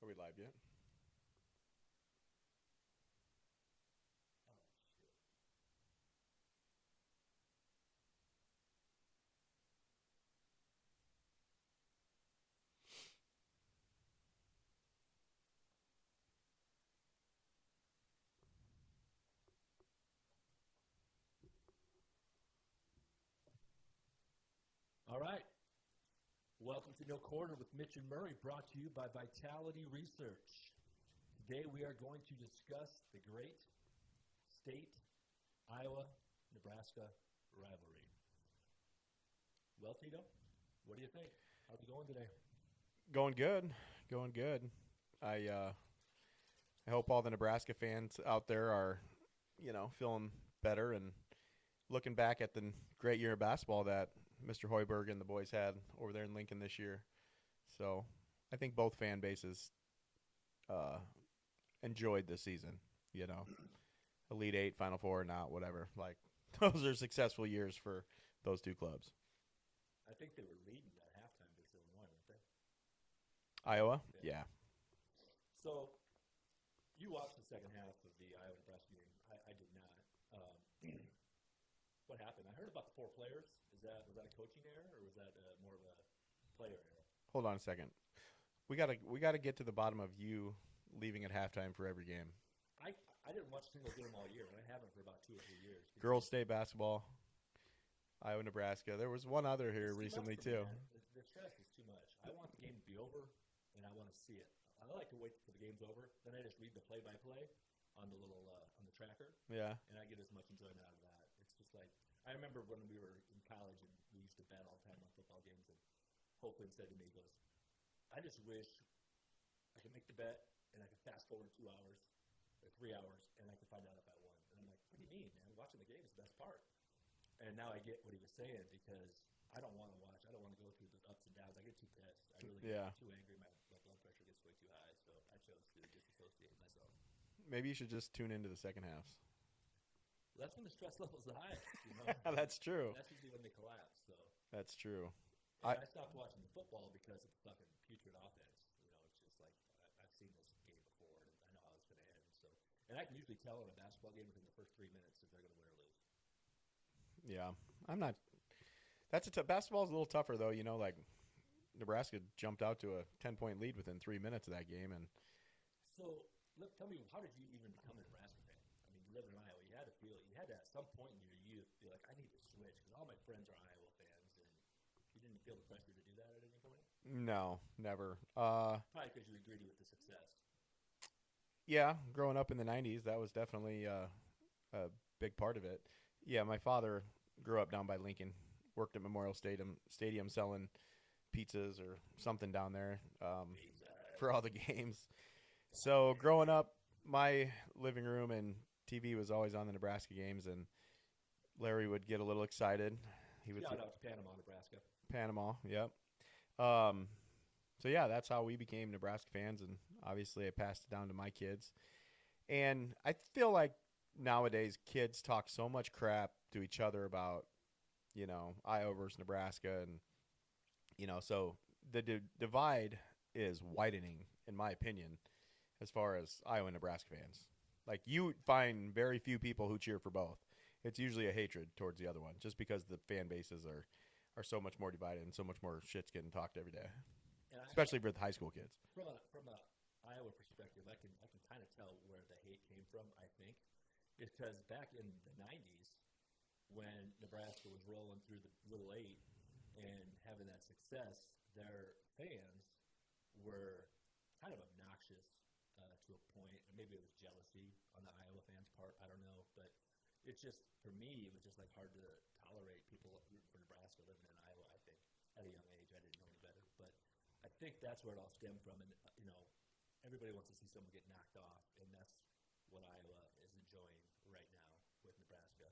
Are we live yet? All right. Welcome to No Quarter with Mitch and Murray, brought to you by Vitality Research. Today we are going to discuss the great state Iowa-Nebraska rivalry. Well, Tito, what do you think? How's it going today? Going good. Going good. I hope all the Nebraska fans out there are, feeling better and looking back at the great year of basketball that Mr. Hoiberg and the boys had over there in Lincoln this year. So I think both fan bases enjoyed the season. Elite Eight, Final Four, not whatever. Like those are successful years for those two clubs. I think they were leading at halftime against Illinois, weren't they? Iowa, yeah. So you watched the second half of the Iowa-Nebraska game. I did not. What happened? I heard about the four players. Was that a coaching error, or was that more of a player error? Hold on a second. We gotta get to the bottom of you leaving at halftime for every game. I didn't watch a single game all year, and I haven't for about 2 or 3 years. Girls State basketball, Iowa, Nebraska. There was one other here recently too. The stress is too much. I want the game to be over, and I want to see it. I like to wait till the game's over. Then I just read the play-by-play on the little on the tracker. Yeah. And I get as much enjoyment out of that. It's just like I remember when we were in college and we used to bet all the time on football games, and Hopeland said to me, he goes, "I just wish I could make the bet and I could fast forward 2 hours or 3 hours and I could find out if I won." And I'm like, "What do you mean, man? Watching the game is the best part." And now I get what he was saying because I don't want to watch. I don't want to go through the ups and downs. I get too pissed. I really get too angry. My blood pressure gets way too high. So I chose to disassociate myself. Maybe you should just tune into the second half. That's when the stress level's the highest, That's true. That's usually when they collapse. So that's true. I stopped watching the football because of the fucking putrid offense. It's just like I've seen this game before, and I know how it's going to end. So, and I can usually tell in a basketball game within the first 3 minutes if they're going to win or lose. Yeah, I'm not. That's basketball's a little tougher though. Like Nebraska jumped out to a 10-point lead within 3 minutes of that game, and so tell me, how did you even become a Nebraska fan? I mean, you live in Iowa. You had to at some point in your youth be like, I need to switch because all my friends are Iowa fans, and you didn't feel the pressure to do that at any point? no, never. Probably because you were greedy with the success. Yeah, growing up in the '90s, that was definitely a big part of it. Yeah, my father grew up down by Lincoln, worked at Memorial Stadium selling pizzas or something down there for all the games. So growing up, my living room and TV was always on the Nebraska games, and Larry would get a little excited. He would Shout out to Panama, Nebraska. Panama, yep. So yeah, that's how we became Nebraska fans, and obviously I passed it down to my kids. And I feel like nowadays kids talk so much crap to each other about, Iowa versus Nebraska, and so the divide is widening, in my opinion, as far as Iowa and Nebraska fans. Like, you find very few people who cheer for both. It's usually a hatred towards the other one, just because the fan bases are so much more divided and so much more shit's getting talked every day, especially with high school kids. From a Iowa perspective, I can kind of tell where the hate came from. I think because back in the '90s, when Nebraska was rolling through the Little Eight and having that success, their fans were kind of obnoxious to a point. Maybe it was jealousy on the Iowa fans' part. I don't know, but it's just, for me, it was just like hard to tolerate people rooting for Nebraska living in Iowa. I think at a young age, I didn't know any better, but I think that's where it all stemmed from. And everybody wants to see someone get knocked off, and that's what Iowa is enjoying right now with Nebraska,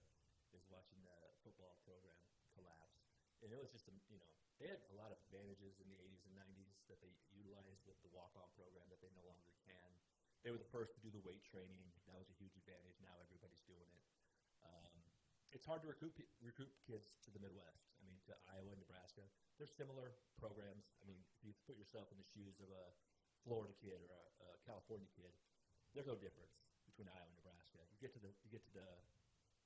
is watching the football program collapse. And it was just, they had a lot of advantages in the 80s and 90s that they utilized with the walk-on program that they no longer can. They were the first to do the weight training. That was a huge advantage. Now everybody's doing it. It's hard to recruit kids to the Midwest. I mean, to Iowa and Nebraska. They're similar programs. I mean, if you put yourself in the shoes of a Florida kid or a California kid, there's no difference between Iowa and Nebraska. You get to the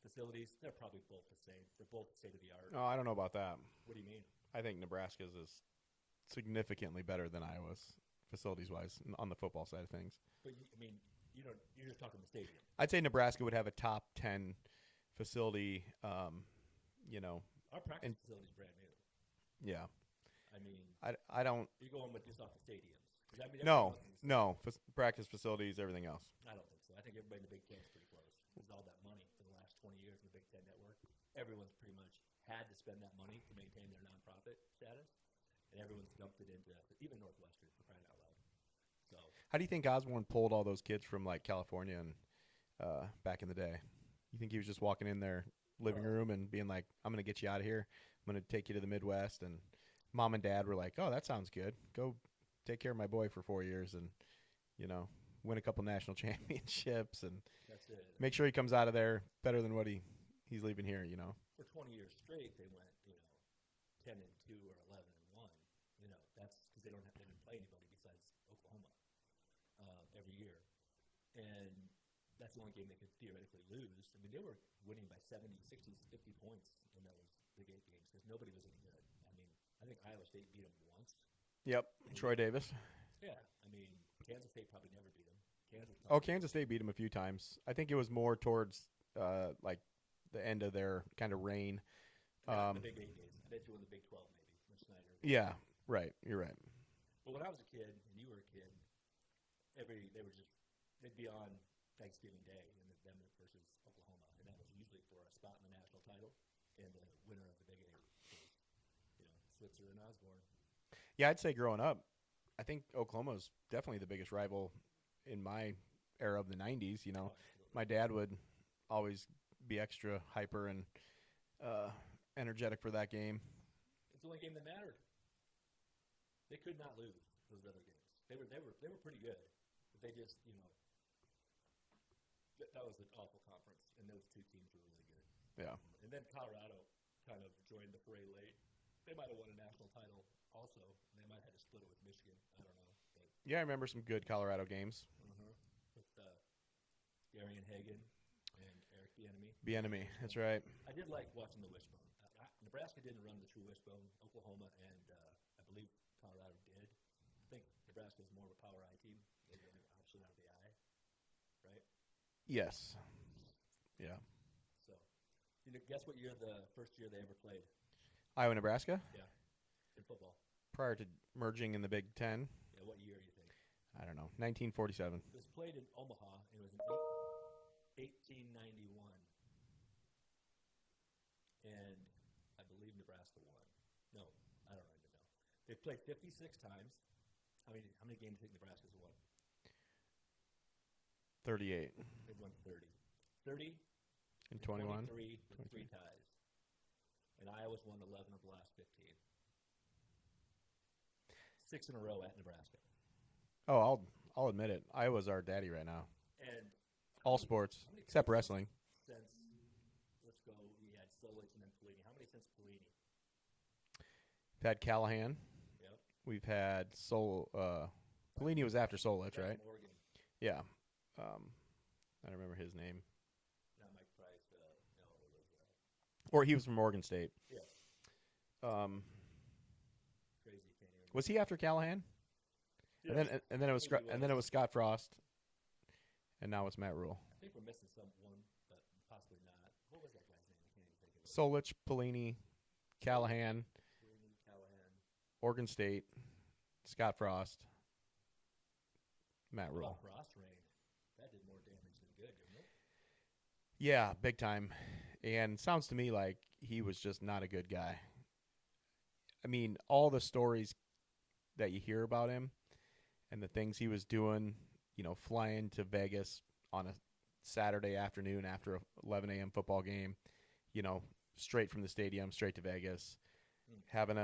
facilities, they're probably both the same. They're both state of the art. Oh, I don't know about that. What do you mean? I think Nebraska's is significantly better than Iowa's facilities-wise on the football side of things. But you're just talking the stadium. I'd say Nebraska would have a top 10 facility. Our practice facility is brand new. Yeah. I mean, I don't. You're going with just off the stadiums. No. Practice facilities, everything else. I don't think so. I think everybody in the Big Ten is pretty close. There's all that money for the last 20 years in the Big Ten network. Everyone's pretty much had to spend that money to maintain their nonprofit status, and everyone's dumped it into even Northwestern for crying out loud. So, how do you think Osborne pulled all those kids from like California and back in the day? You think he was just walking in their living room and being like, "I'm going to get you out of here. I'm going to take you to the Midwest," and mom and dad were like, "Oh, that sounds good. Go take care of my boy for 4 years and win a couple national championships and that's it. Make sure he comes out of there better than what he's leaving here." For 20 years straight, they went 10-2 or 11-1. That's because they didn't play anybody besides Oklahoma every year, and that's the only game they could theoretically lose. I mean, they were winning by 70, 60, 50 points in those Big 8 games because nobody was any good. I mean, I think Iowa State beat them once. Yep, Troy Davis. Yeah, I mean, Kansas State probably never beat them. Kansas State beat them a few times. I think it was more towards like the end of their kind of reign. The Big 8 days. I bet you in the Big 12 maybe. With Snyder. Yeah, right. You're right. Well, when I was a kid and you were a kid, they'd be on Thanksgiving Day in them versus Oklahoma, and that was usually for a spot in the national title. And the winner of the Big 8 was, Switzer and Osborne. Yeah, I'd say growing up, I think Oklahoma's definitely the biggest rival in my era of the 90s. My dad would always be extra hyper and energetic for that game. It's the only game that mattered. They could not lose those other games. They were pretty good, but they just that was an awful conference, and those two teams were really good. Yeah. And then Colorado kind of joined the fray late. They might have won a national title also. They might have had to split it with Michigan. I don't know. But yeah, I remember some good Colorado games. With Gary and Hagen and Eric Bieniemy. Bieniemy, that's right. I did like watching the wishbone. Nebraska didn't run the true wishbone. Oklahoma and I believe Colorado did. I think Nebraska is more of a power I team. They run the option out of the eye, right? Yes. Yeah. So, guess what year the first year they ever played? Iowa, Nebraska? Yeah, in football. Prior to merging in the Big Ten? Yeah, what year do you think? I don't know. 1947. It was played in Omaha. It was in 1891. And I believe Nebraska won. No, I don't even know. They've played 56 times. How many games do you think Nebraska's won? 38. They've won 30. 30 and 21. 23 with 3 ties. And Iowa's won 11 of the last 15. 6 in a row at Nebraska. Oh, I'll admit it. Iowa's our daddy right now. And all sports except wrestling. Since let's go, we had Solich and then Pelini. How many since Pelini? We've had Callahan. Yep. We've had Pelini was after Solich, right? Oregon. Yeah. I don't remember his name. Not Mike Price. No, it was. Or he was from Oregon State. Yeah. Crazy. Can't even was he after Callahan? yes. And then it was Scott Frost. And now it's Matt Rule. I think we're missing someone, but possibly not. What was that guy's name? I can't even think of it. Solich, Pelini, Callahan, Oregon State, Scott Frost, Matt Rule. Frost reign. That did more damage than good, didn't it? Yeah, big time. And sounds to me like he was just not a good guy. I mean, all the stories that you hear about him and the things he was doing, flying to Vegas on a Saturday afternoon after a 11 a.m. football game, straight from the stadium, straight to Vegas, having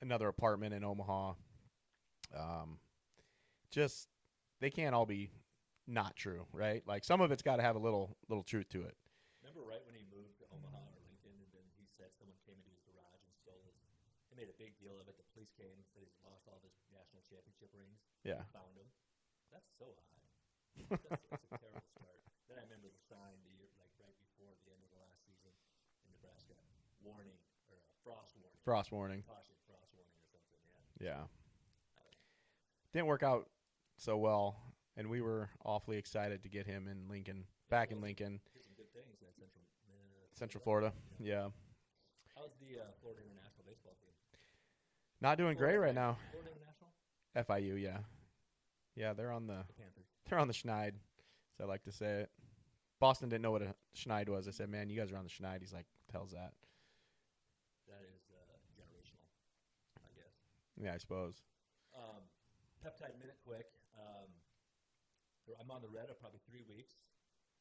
another apartment in Omaha. Just they can't all be not true, right? Like some of it's got to have a little truth to it. Remember right when he moved to Omaha or Lincoln, and then he said someone came into his garage and stole They made a big deal of it. The police came, said he's lost all of his national championship rings. Yeah. Found him. That's so odd. That's a terrible start. Then I remember the sign the year, like right before the end of the last season in Nebraska, warning or frost warning. Frost warning. Caution, frost warning or something. Yeah. Didn't work out so well, and we were awfully excited to get him in Lincoln, back in Lincoln. Did some good things in Central Florida. Yeah. How's the Florida International baseball team? Not doing great right now. Florida International? FIU, yeah. Yeah, they're on the schneid, as I like to say it. Boston didn't know what a schneid was. I said, man, you guys are on the schneid. He's like, what the hell's that? That is generational, I guess. Yeah, I suppose. Peptide minute quick. I'm on the red of probably 3 weeks,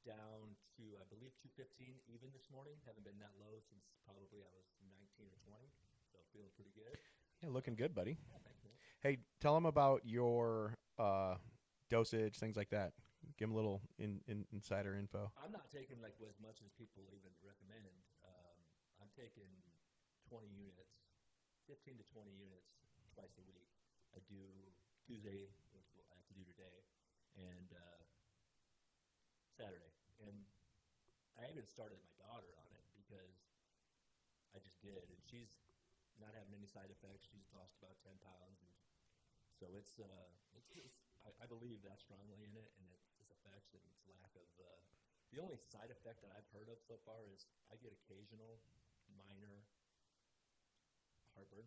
down to, I believe, 215 even this morning. Haven't been that low since probably I was 19 or 20, so feeling pretty good. Yeah, looking good, buddy. Yeah, thanks, man. Hey, tell them about your dosage, things like that. Give them a little insider info. I'm not taking like as much as people even recommend. I'm taking 20 units, 15 to 20 units twice a week. I do Tuesday, which I have to do today, and Saturday. And I even started my daughter on it because I just did, and she's not having any side effects. She's lost about 10 pounds, and so it's I believe that strongly in it and its effects and its lack of. The only side effect that I've heard of so far is I get occasional minor heartburn.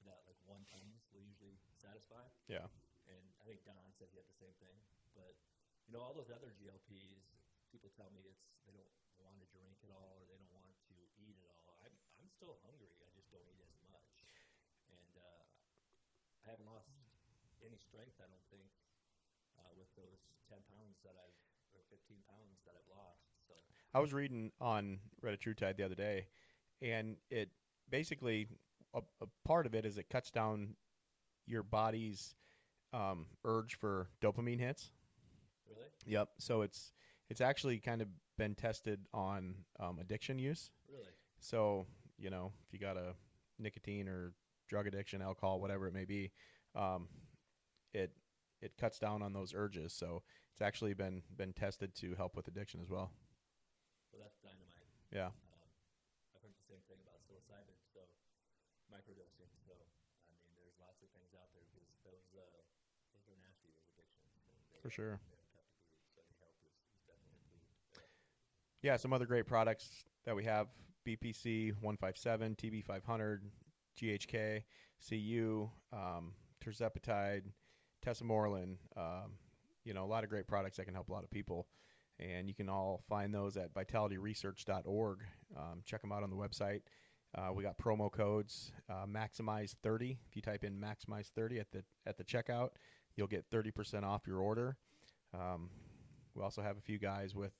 That like one Tums will usually satisfy. Yeah. And I think Don said he had the same thing. But all those other GLPs, people tell me they don't want to drink at all or they don't want to eat at all. I'm still hungry. I just don't eat as much. And I haven't lost any strength, I don't think, with those 10 pounds or 15 pounds that I've lost. So I was reading on Reddit TrueTide the other day, and it basically a part of it is it cuts down your body's urge for dopamine hits. Really? Yep. So it's actually kind of been tested on addiction use. Really? So if you got a nicotine or drug addiction, alcohol, whatever it may be, it cuts down on those urges. So it's actually been tested to help with addiction as well. Well, that's dynamite. Yeah. I've heard the same thing about psilocybin, so microdosing. So, I mean, there's lots of things out there because those are nasty, those addictions. For sure. They're tough to beat, so any help is definitely improved. Yeah, some other great products that we have: BPC 157, TB 500, GHK, CU, terzepatide, tesamorelin. A lot of great products that can help a lot of people. And you can all find those at vitalityresearch.org. Check them out on the website. We got promo codes, Maximize30. If you type in Maximize30 at the checkout, you'll get 30% off your order. We also have a few guys with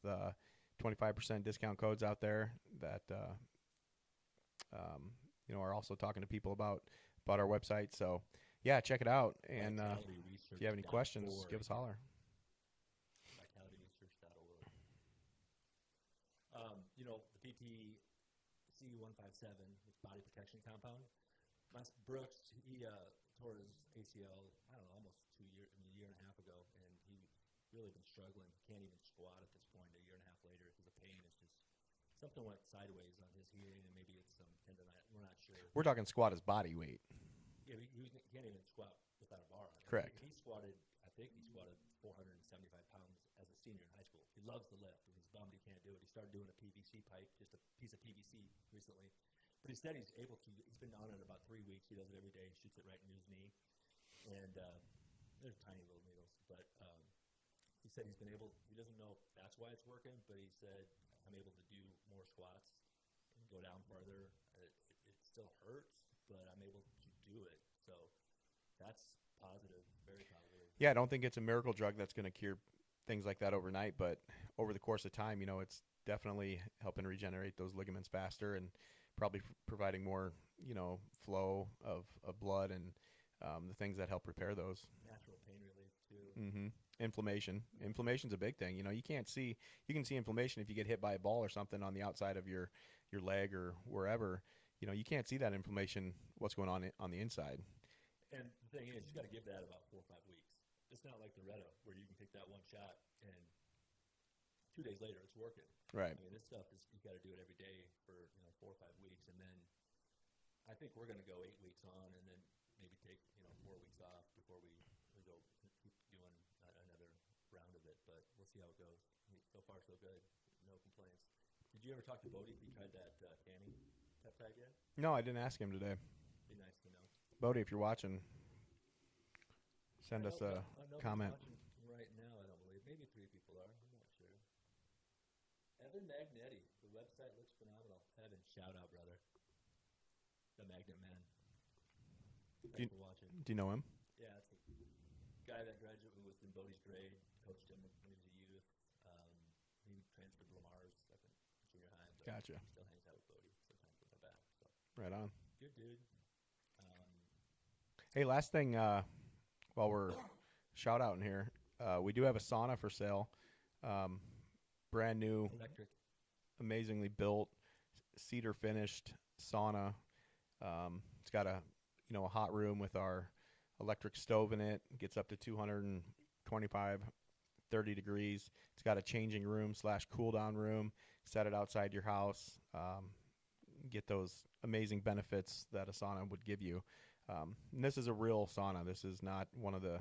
25% discount codes out there that are also talking to people about our website. So yeah, check it out. And if you have any questions, give us a holler. Vitalityresearch.org. The BPC 157, it's body protection compound. Brooks, he tore his ACL, I don't know, almost a year and a half ago, and he really been struggling. He can't even squat at this point a year and a half later because the pain is just something went sideways on his healing, and maybe it's some tendonitis. We're not sure. We're talking squat as body weight. Yeah, he can't even squat without a bar on it. Correct. He squatted 475 pounds as a senior in high school. He loves to lift, and he's bummed he can't do it. He started doing a PVC pipe, just a piece of PVC recently. But he said he's able to. He's been on it about 3 weeks. He does it every day. Shoots it right into his knee. And they're tiny little needles. But he said he's been able, he doesn't know if that's why it's working, but he said, I'm able to do more squats and go down farther. It still hurts, but I'm able to do it. So that's positive, very positive. Yeah, I don't think it's a miracle drug that's going to cure things like that overnight, but over the course of time, it's definitely helping regenerate those ligaments faster and probably providing more, flow of blood and the things that help repair those. Natural pain relief too. Mm-hmm. Inflammation. Inflammation's a big thing. You can see inflammation if you get hit by a ball or something on the outside of your leg or wherever. you can't see that inflammation, what's going on the inside. And the thing is, you got to give that about 4 or 5 weeks. It's not like the Reto where you can take that one shot and 2 days later it's working. Right. I mean, this stuff is you got to do it every day for 4 or 5 weeks, and then I think we're going to go 8 weeks on, and then maybe take 4 weeks off before we go keep doing another round of it. But we'll see how it goes. So far, so good. No complaints. Did you ever talk to Bodie? He tried that canning peptide yet? No, I didn't ask him today. Be nice to know. Bodie, if you're watching, send us a comment. Right now, I don't believe. Maybe 3 people are. I'm not sure. Evan Magnetti. The website looks phenomenal. Evan, shout out, brother. The Magnet Man. Thanks for watching. Do you know him? Yeah, it's a guy that graduated was in Bodie's grade. Coached him when he was a youth. He transferred to Lamar's up in junior high. But Gotcha. He still hangs out with Bodie sometimes with my back. So. Right on. Good dude. Hey, last thing, while we're shout outing here, we do have a sauna for sale. Brand new, electric, amazingly built, cedar finished sauna. It's got a hot room with our electric stove in it. It gets up to 225, 30 degrees. It's got a changing room / cool down room. Set it outside your house. Get those amazing benefits that a sauna would give you. And this is a real sauna. This is not one of the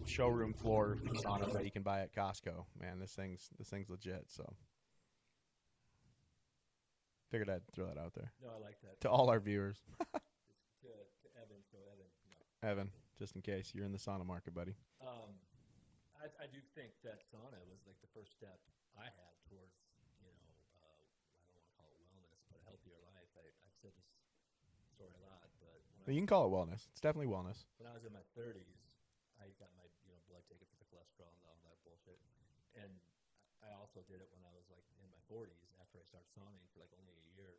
showroom floor saunas that you can buy at Costco. Man, this thing's legit. So figured I'd throw that out there. No, I like that. To all our viewers. to Evan, so Evan. No. Evan, just in case you're in the sauna market, buddy. I do think that sauna was like the first step I had towards, I don't want to call it wellness, but a healthier life. I've said this story a lot, but You can call it wellness. It's definitely wellness. when I was in my 30s, I got my blood taken for the cholesterol and all that bullshit, and I also did it when I was like in my 40s after I started sauning for like only a year,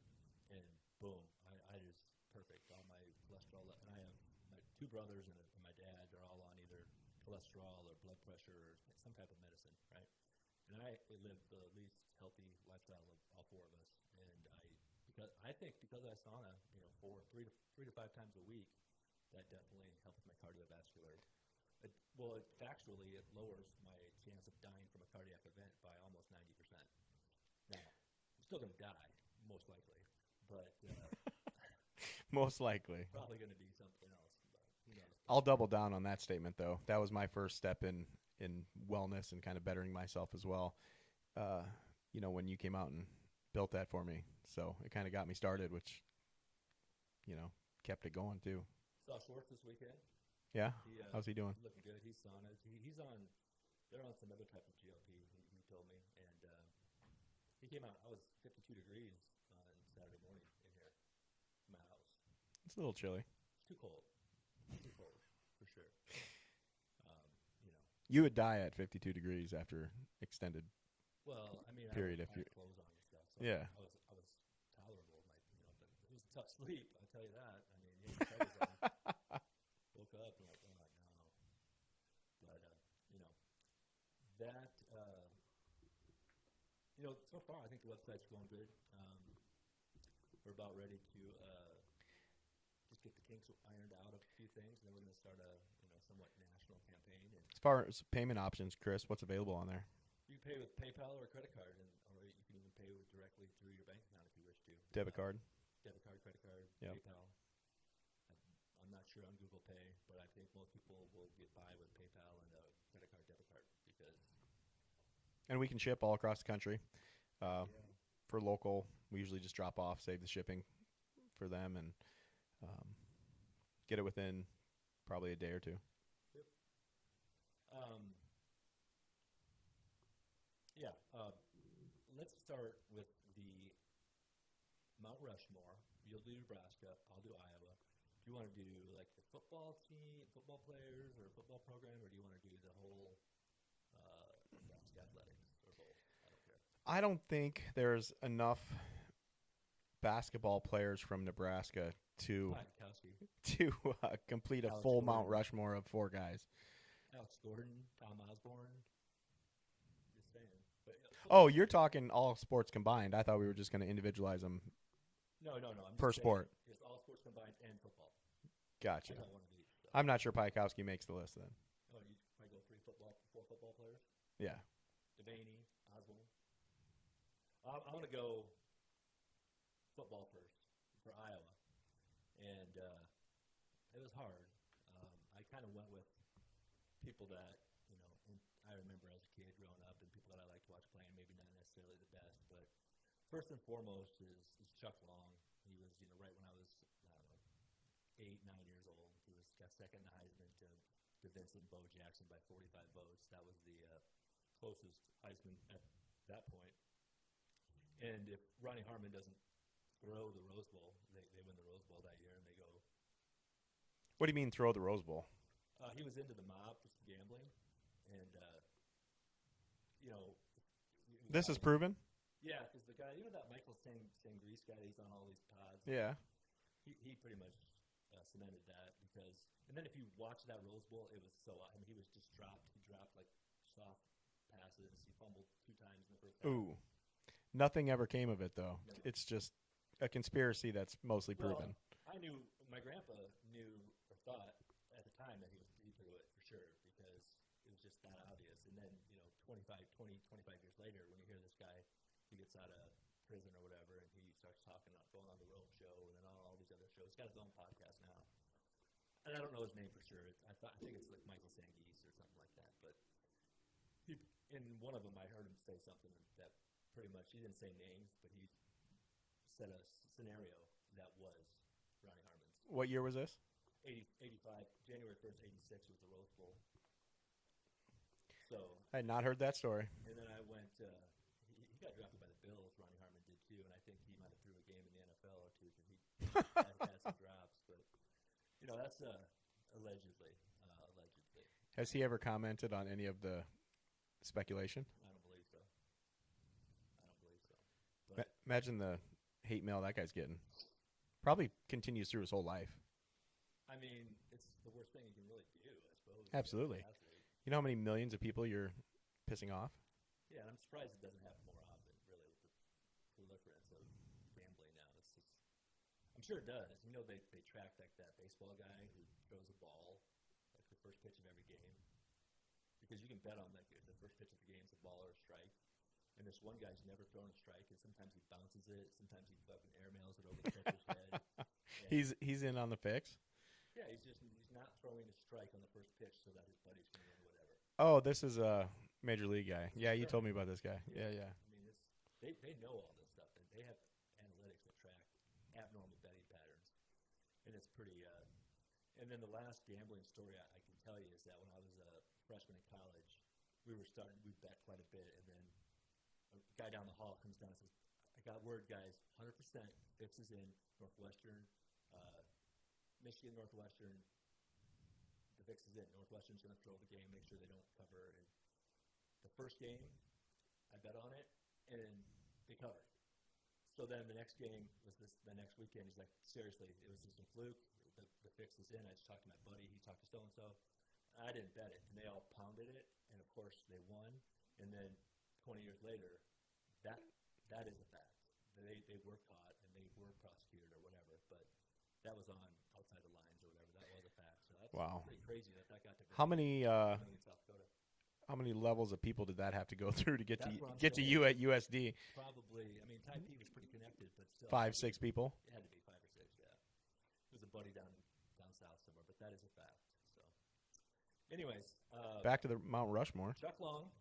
and boom, I just perfect. All my cholesterol, and I have my 2 brothers and my dad. They're all on either cholesterol or blood pressure or some type of medicine, right? And I lived the least healthy lifestyle of all 4 of us, and I think because I sauna, 3 to 5 times a week, that definitely helps my cardiovascular. Factually, it lowers my chance of dying from a cardiac event by almost 90%. Now, I'm still going to die, most likely, but Most likely. probably going to be something else. But who knows? I'll double down on that statement, though. That was my first step in wellness and kind of bettering myself as well. When you came out and built that for me. So it kind of got me started, which, kept it going, too. Saw Schwartz this weekend. Yeah? How's he doing? Looking good. He's saunas. He's on. They're on some other type of GLP. He told me, and he came out. I was 52 degrees on Saturday morning in here, in my house. It's a little chilly. It's too cold. Too cold for sure. You would die at 52 degrees after extended. Well, I mean, period. I if you had clothes on and stuff. So yeah. I was tolerable. But it was a tough sleep. I'll tell you that. I mean, he had his on. Woke up and like, oh no. But that so far I think the website's going good. We're about ready to just get the kinks ironed out of a few things, and then we're going to start a somewhat national campaign. And As far as payment options, Chris, what's available on there? you can pay with PayPal or a credit card, or you can even pay directly through your bank account if you wish to. Debit card? Debit card, credit card, Yep. PayPal. I'm not sure on Google Pay, but I think most people will get by with PayPal and a credit card, debit card, because And we can ship all across the country. For local, we usually just drop off, save the shipping for them, and get it within probably a day or 2. Yep. Let's start with the Mount Rushmore. You'll do Nebraska. I'll do Iowa. Do you want to do like the football team, football players, or football program, or do you want to do the whole Nebraska athletics, or both? I don't care. I don't think there's enough basketball players from Nebraska to complete a Alex full Gordon. Mount Rushmore of 4 guys. Alex Gordon, Tom Osborne. Just saying. But, Oh, you're talking all sports combined. I thought we were just going to individualize them No. I'm per just saying sport. it's all sports combined and football. Gotcha. I got one of each. So. I'm not sure Pikowski makes the list then. Oh, you might go four football players. Yeah. Devaney, Oswald. I'm going to go football first for Iowa, and it was hard. I kind of went with people that I remember as a kid growing up, and people that I like to watch playing. Maybe not necessarily the best, but first and foremost is Chuck Long. He was right when I was 8, 9 years old. He got second in the Heisman to Vincent and Bo Jackson by 45 votes. That was the closest Heisman at that point. And if Ronnie Harmon doesn't throw the Rose Bowl, they win the Rose Bowl that year, and they go. What do you mean throw the Rose Bowl? He was into the mob, just gambling, and This is proven? Yeah, because the guy, that Michael Sangreese guy, he's on all these pods. Yeah. He pretty much cemented that and then if you watch that Rose Bowl, it was he was just dropped. He dropped like soft passes. He fumbled 2 times in the first half. Ooh. Nothing ever came of it, though. No. It's just a conspiracy that's mostly proven. I knew, my grandpa knew or thought at the time that he threw it for sure because it was just that obvious. And then, 25 years later, when you hear this guy, he gets out of prison or whatever, and he starts talking about going on the Rome Show and then all these other shows. He's got his own podcast now. And I don't know his name for sure. I think it's like Michael Sangreese or something like that. But in one of them, I heard him say something that pretty much, he didn't say names, but he said a scenario that was Ronnie Harmon's. What year was this? 85. January 1st, 86 was the Rose Bowl. So I had not heard that story. And then I went, he got drafted by the Bills, Ronnie Harmon did too, and I think he might have threw a game in the NFL or two because he had some drops. But, that's allegedly. Has he ever commented on any of the speculation? I don't believe so. But imagine the hate mail that guy's getting. Probably continues through his whole life. I mean, it's the worst thing you can really do, I suppose. Absolutely. You know how many millions of people you're pissing off? Yeah, and I'm surprised it doesn't happen more often, really, with the proliferance of gambling now. I'm sure it does. They track like that baseball guy who throws a ball, like the first pitch of every game. Because you can bet on like the first pitch of the game is a ball or a strike. And this one guy's never thrown a strike, and sometimes he bounces it, sometimes he fucking airmails it over the pitcher's head. He's in on the fix? Yeah, he's not throwing a strike on the first pitch so that his buddies can win whatever. Oh, this is a major league guy. Yeah, you told me about this guy. Yeah. I mean, they know all this stuff, and they have analytics that track abnormal betting patterns, and it's pretty. And then the last gambling story I can tell you is that when I was a freshman in college, we bet quite a bit, and then a guy down the hall comes down and says, "I got word, guys, 100% fix is in Northwestern, Michigan, Northwestern. The fix is in. Northwestern's going to throw the game, make sure they don't cover." And the first game, I bet on it, and they covered. So then the next game was the next weekend. He's like, "Seriously, it was just a fluke. The fix is in. I just talked to my buddy. He talked to so-and-so. I didn't bet it." And they all pounded it, and of course they won. And then 20 years later, that is a fact. They were caught, and they were prosecuted or whatever, but that was on outside the lines or whatever. That was a fact. So that's pretty crazy that got to How many in South Dakota. How many levels of people did that have to go through to get to you at USD? Probably. I mean, Type P was pretty connected, but still. 5, 6 people? It had to be 5 or 6, yeah. It was a buddy down south somewhere, but that is a fact. So, anyways. Back to the Mount Rushmore. Chuck Long.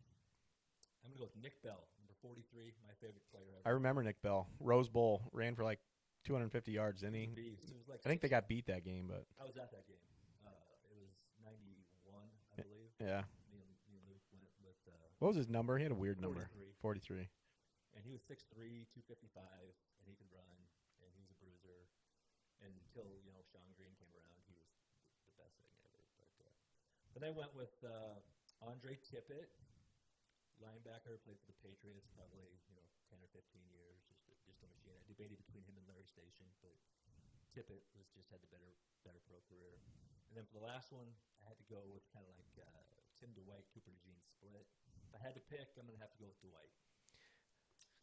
I'm going to go with Nick Bell, number 43, my favorite player ever. I remember Nick Bell. Rose Bowl. Ran for like 250 yards, didn't he? Like I think they got beat that game, but. I was at that game. It was 91, I believe. Yeah. Me and Luke went with. What was his number? He had a weird 43. number. 43. And he was 6'3", 255, and he could run, and he was a bruiser. And until Sean Green came around, he was the best thing ever. But I went with Andre Tippett, linebacker, played for the Patriots, probably 10 or 15 years, just a machine. I debated between him and Larry Station, but Tippett had the better pro career. And then for the last one, I had to go with kind of like Tim Dwight, Cooper DeJean split. If I had to pick, I'm going to have to go with Dwight.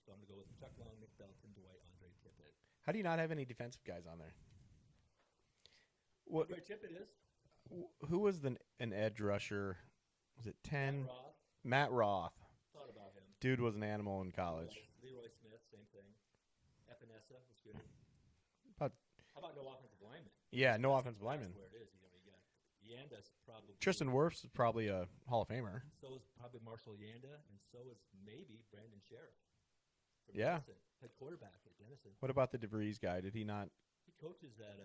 So I'm going to go with Chuck Long, Nick Belton, Dwight, Andre Tippett. How do you not have any defensive guys on there? What? Andre Tippett is. Who was an edge rusher? Was it 10? Matt Roth. Matt Roth. Thought about him. Dude was an animal in college. Leroy Smith, same thing. Epinesa was good. How about no offensive lineman? Yeah, no offensive lineman. That's where it is. You got Yanda's probably. Tristan Wirfs is probably a Hall of Famer. So is probably Marshall Yanda, and so is maybe Brandon Sheriff. Yeah. Denison, head quarterback at Denison. What about the DeVries guy? Did he not? He coaches at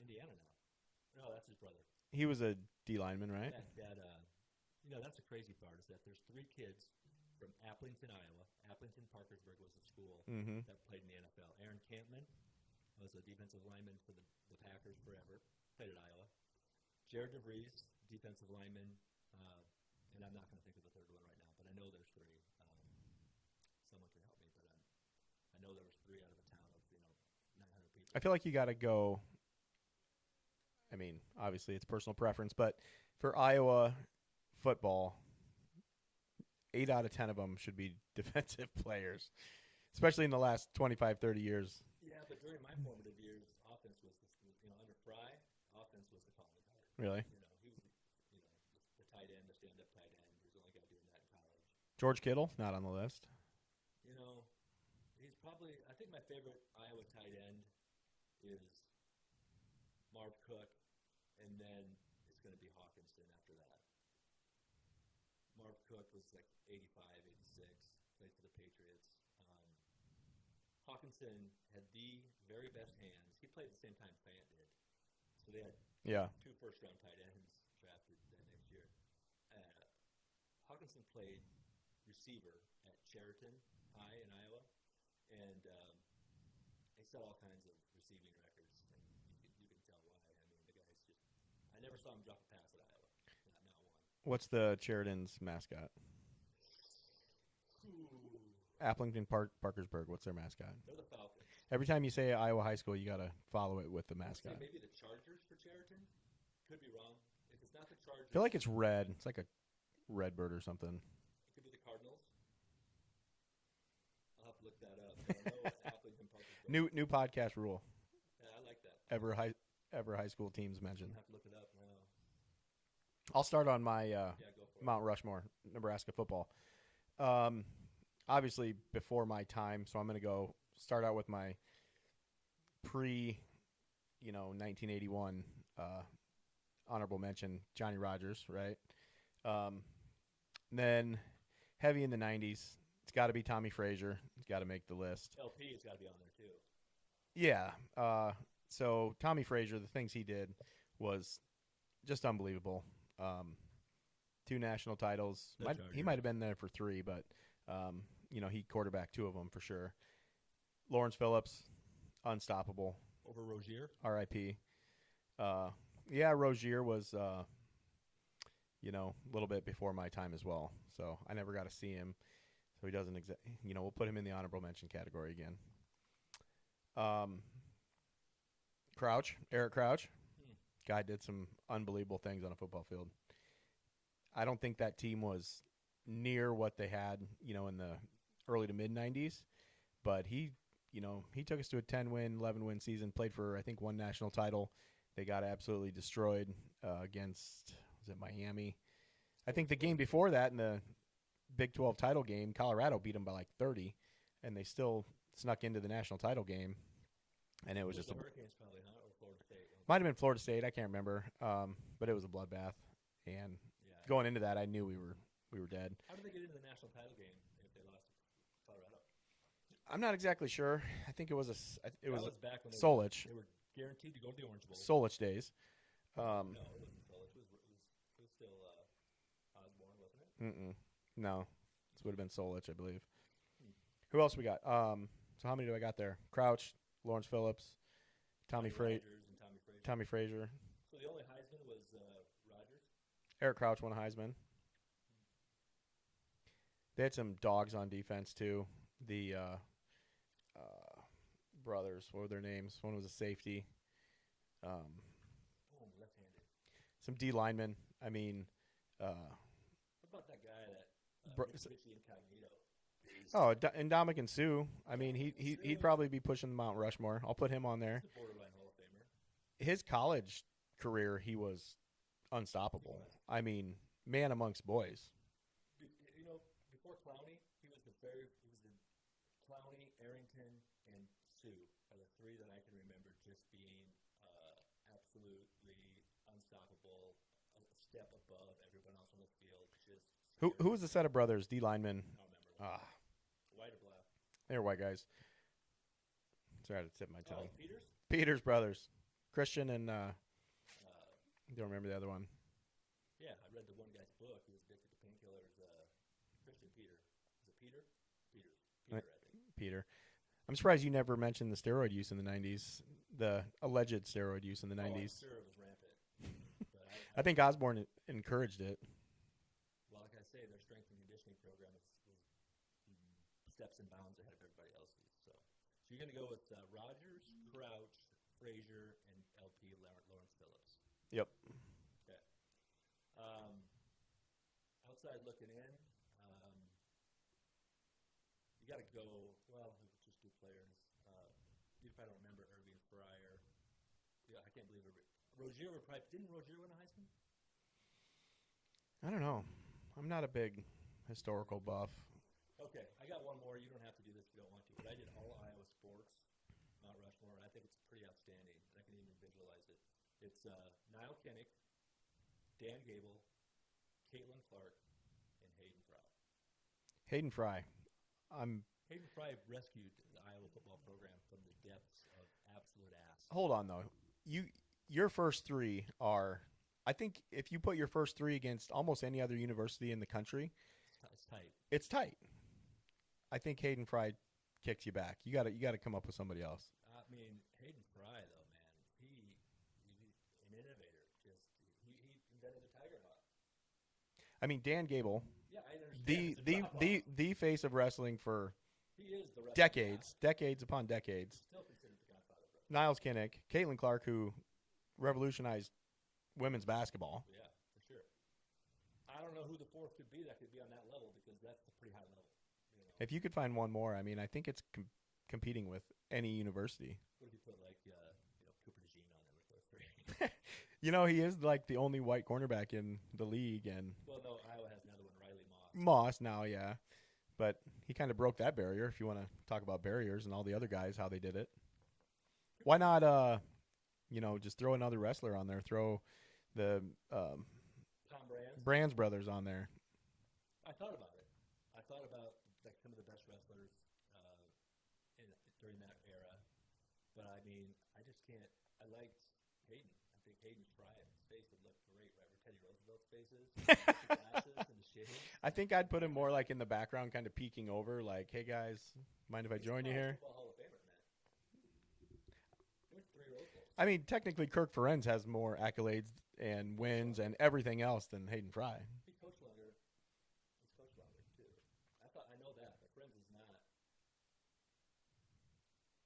Indiana now. No, that's his brother. He was a D lineman, right? That's the crazy part is that there's 3 kids from Applington, Iowa. Applington Parkersburg was the school that played in the NFL. Aaron Campman was a defensive lineman for the Packers forever. Played at Iowa. Jared DeVries, defensive lineman, and I'm not going to think of the third one right now, but I know there's 3. Someone can help me, but I know there was 3 out of a town of 900 people. I feel like you got to go. I mean, obviously it's personal preference, but for Iowa football, 8 out of 10 of them should be defensive players, especially in the last 25, 30 years. Yeah, but during my formative years, offense was under Fry, offense was the calling card. Really? He was the tight end, the stand-up tight end. He was the only guy doing that in college. George Kittle, not on the list. He's probably. I think my favorite Iowa tight end is Marv Cook, and then it's going to be Hawkinson after that. Marv Cook was like 85, 86, played for the Patriots. Hawkinson had the very best hands. He played at the same time Fant did. So they had 2 first-round tight ends drafted that next year. Hawkinson played receiver at Sheraton High in Iowa, and he set all kinds of receiving records. And you can tell why. I mean, the guy's just – I never saw him drop a pass at Iowa. Not one. What's the Sheridan's mascot? Applington Parkersburg. What's their mascot? They're the Falcons. Every time you say Iowa High School, you got to follow it with the mascot. Maybe the Chargers for Sheraton? Could be wrong. If it's not the Chargers. I feel like it's red. It's like a red bird or something. It could be the Cardinals. I'll have to look that up. I know it's Applington Parkersburg. New podcast rule. Yeah, I like that. Ever high school teams mentioned. I'll have to look it up now. I'll start on my Go for Mount Rushmore, Nebraska football. Obviously before my time, so I'm going to go start out with my 1981 honorable mention, Johnny Rogers, right? Then heavy in the 90s, it's got to be Tommy Frazier. It's got to make the list. LP has got to be on there too. Yeah. So Tommy Frazier, the things he did was just unbelievable. 2 national titles. He might have been there for 3, but he quarterbacked 2 of them for sure. Lawrence Phillips, unstoppable. Over Rozier? R.I.P. Rozier was, a little bit before my time as well. So I never got to see him. So he doesn't we'll put him in the honorable mention category again. Eric Crouch. Guy did some unbelievable things on a football field. I don't think that team was near what they had, in the early to mid 90s, but he took us to a 10-win, 11-win season, played for, I think, 1 national title. They got absolutely destroyed against, was it Miami? I think the game before that in the Big 12 title game, Colorado beat them by like 30, and they still snuck into the national title game. And it was just the Hurricanes probably, huh? Or Florida State? Might have been Florida State. I can't remember. But it was a bloodbath. And going into that, I knew we were dead. How did they get into the national title game if they lost to Colorado? I'm not exactly sure. I think it was back when Solich. They were guaranteed to go to the Orange Bowl. Solich days. No, it wasn't Solich. It was still Osborne, wasn't it? No, this would have been Solich, I believe. Who else we got? So how many do I got there? Crouch, Lawrence Phillips, Tommy Frazier. So the only Heisman was Rogers? Eric Crouch won a Heisman. They had some dogs on defense, too. The brothers, what were their names? One was a safety. Left-handed. Some D linemen. I mean, what about that guy that Mitch Incognito? Oh, and Dominican Sue. I mean, he'd probably be pushing the Mount Rushmore. I'll put him on there. He's a borderline Hall of Famer. His college career, he was unstoppable. I mean, man amongst boys. You know, before Clowney, he was the Clowney, Arrington, and Sue are the three that I can remember just being absolutely unstoppable, a step above everyone else on the field. Just Who was the set of brothers? D linemen. I don't remember. White or black? They're white guys. Sorry to tip my tongue. Oh, Peters? Peters brothers, Christian and don't remember the other one. Yeah, I read the one guy's book. He was addicted to painkillers. Christian Peter. Is it Peter? Peter, I think. Peter. I'm surprised you never mentioned the steroid use in the 90s, the alleged steroid use in the 90s. I'm sure it was rampant. But I think Osborne encouraged it. Well, like I say, their strength and conditioning program was steps and bounds ahead of everybody else's. So you're going to go with Rogers, Crouch, Frazier, and LP Lawrence Phillips. Yep. Okay. Outside looking in, you got to go. Well, just two players. If I don't remember, Irving Fryer. Yeah, I can't believe it. Rozier would probably didn't Rozier win a Heisman? I don't know. I'm not a big historical buff. Okay, I got one more. You don't have to do this if you don't want to, but I did all Iowa sports, Mount Rushmore, and I think it's pretty outstanding. I can even visualize it. It's Niall Kinnick, Dan Gable, Caitlin Clark, and Hayden Fry. Hayden Fry. Hayden Fry rescued the Iowa football program from the depths of absolute ass. Hold on though. Your first three are. I think if you put your first three against almost any other university in the country, it's tight. It's tight. I think Hayden Fry kicks you back. You got to come up with somebody else. I mean, Hayden Fry though, man, he an innovator. He invented the Tiger Hawk. I mean, Dan Gable. Yeah, I understand. The face of wrestling for he is the decades upon decades. Still considered the Godfather. Niles Kinnick, Caitlin Clark, who revolutionized women's basketball. Yeah, for sure. I don't know who the fourth could be that could be on that level because that's a pretty high level. You know? If you could find one more, I mean, I think it's competing with any university. What if you put like Cooper DeJean on there with those three? He is like the only white cornerback in the league, and well, no, Iowa has another one, Riley Moss. Moss now, yeah, but he kind of broke that barrier. If you want to talk about barriers and all the other guys, how they did it, why not? Just throw another wrestler on there. Throw the Tom Brands brothers on there. I thought about it. I thought about like some of the best wrestlers during that era, but I mean, I just can't. I liked Hayden. I think Hayden's Fry and his face would look great right where Teddy Roosevelt's face is. The glasses and the shades. I think I'd put him more like in the background, kind of peeking over, like, "Hey guys, mind if I join you here?" Hall of Famer, man. He went 3 Rose Bowls. I mean, technically, Kirk Ferenz has more accolades and wins and everything else than Hayden Fry. He coached longer. He's coached longer too. I know that, but Friends is not.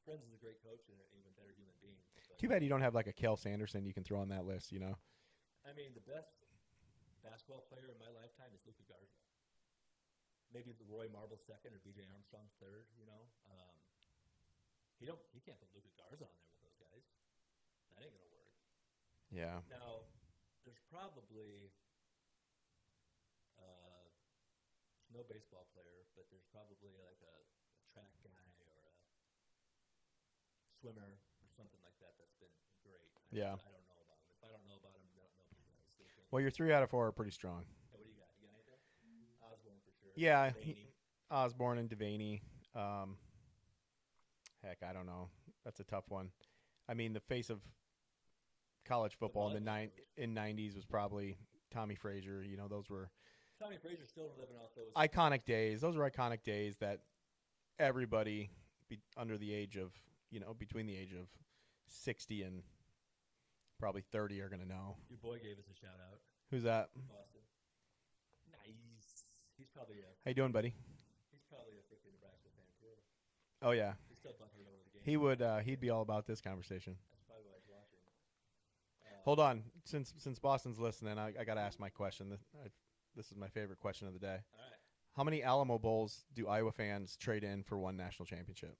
Friends is a great coach and an even better human being. Too bad you don't have like a Kel Sanderson you can throw on that list, I mean, the best basketball player in my lifetime is Luka Garza. Maybe the Roy Marble second or B.J. Armstrong third. He can't put Luka Garza on there with those guys. That ain't gonna work. Yeah. Now, there's probably no baseball player, but there's probably like a track guy or a swimmer or something like that that's been great. Yeah. I don't know about him. If I don't know about him, nobody does. Well, your 3 out of 4 are pretty strong. Hey, what do you got? You got anything? Osborne for sure. Yeah, Osborne and Devaney. Heck, I don't know. That's a tough one. I mean, the face of college football in the 90s was probably Tommy Frazier. Those were Tommy Frazier still living off those iconic days. Those were iconic days that everybody under the age of, between the age of 60 and probably 30 are going to know. Your boy gave us a shout out. Who's that? Boston. Nice. He's probably How you doing, buddy? He's probably a freaking Nebraska fan too. Oh yeah. He's still buckling over the game. He would. He'd be all about this conversation. That's probably why he's watching. Hold on. Since Boston's listening, I got to ask my question. This is my favorite question of the day. All right. How many Alamo Bowls do Iowa fans trade in for one national championship?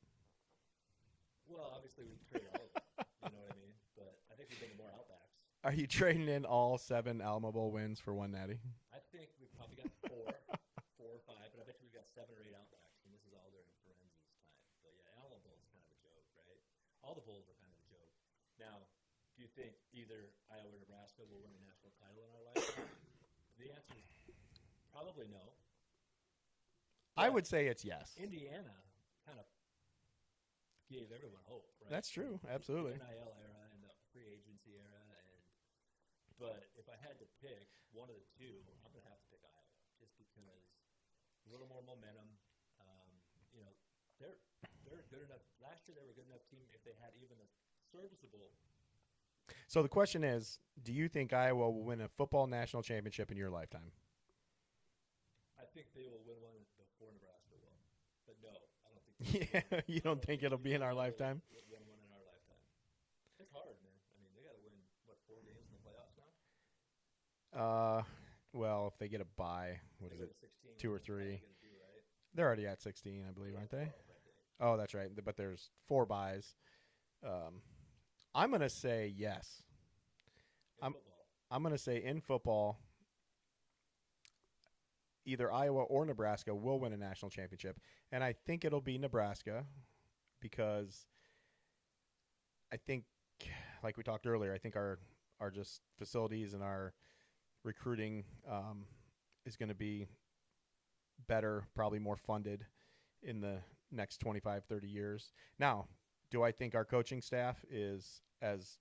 Well, obviously we trade all of them. You know what I mean? But I think we've been to more Outbacks. Are you trading in all 7 Alamo Bowl wins for one natty? I think we've probably got 4 or 5, but I bet you we've got 7 or 8 Outbacks, and this is all during Ferenzi's time. But yeah, Alamo Bowl is kind of a joke, right? All the bowls are kind of a joke. Now, do you think either Iowa or Nebraska will win a national title in our lifetime? The answer is probably no. I would say it's yes. Indiana kind of gave everyone hope, right? That's true. Absolutely. The NIL era and the free agency era, but if I had to pick one of the two, I'm going to have to pick Iowa, just because a little more momentum. You know, they're good enough. Last year they were a good enough team if they had even a serviceable. So the question is, do you think Iowa will win a football national championship in your lifetime? I think they will win one before Nebraska will, but no, I don't think. Yeah, you don't think it'll be in our lifetime? Win one in our lifetime. It's hard, man. I mean, they got to win what 4 games in the playoffs now. Well, if they get a bye, what is it? 16, 2 or 3. right? They're already at 16, I believe, aren't they? Oh, that's right. But there's 4 buys. I'm going to say yes. I'm going to say in football, either Iowa or Nebraska will win a national championship. And I think it'll be Nebraska because I think, like we talked earlier, I think our just facilities and our recruiting is going to be better, probably more funded in the next 25, 30 years. Now, do I think our coaching staff is as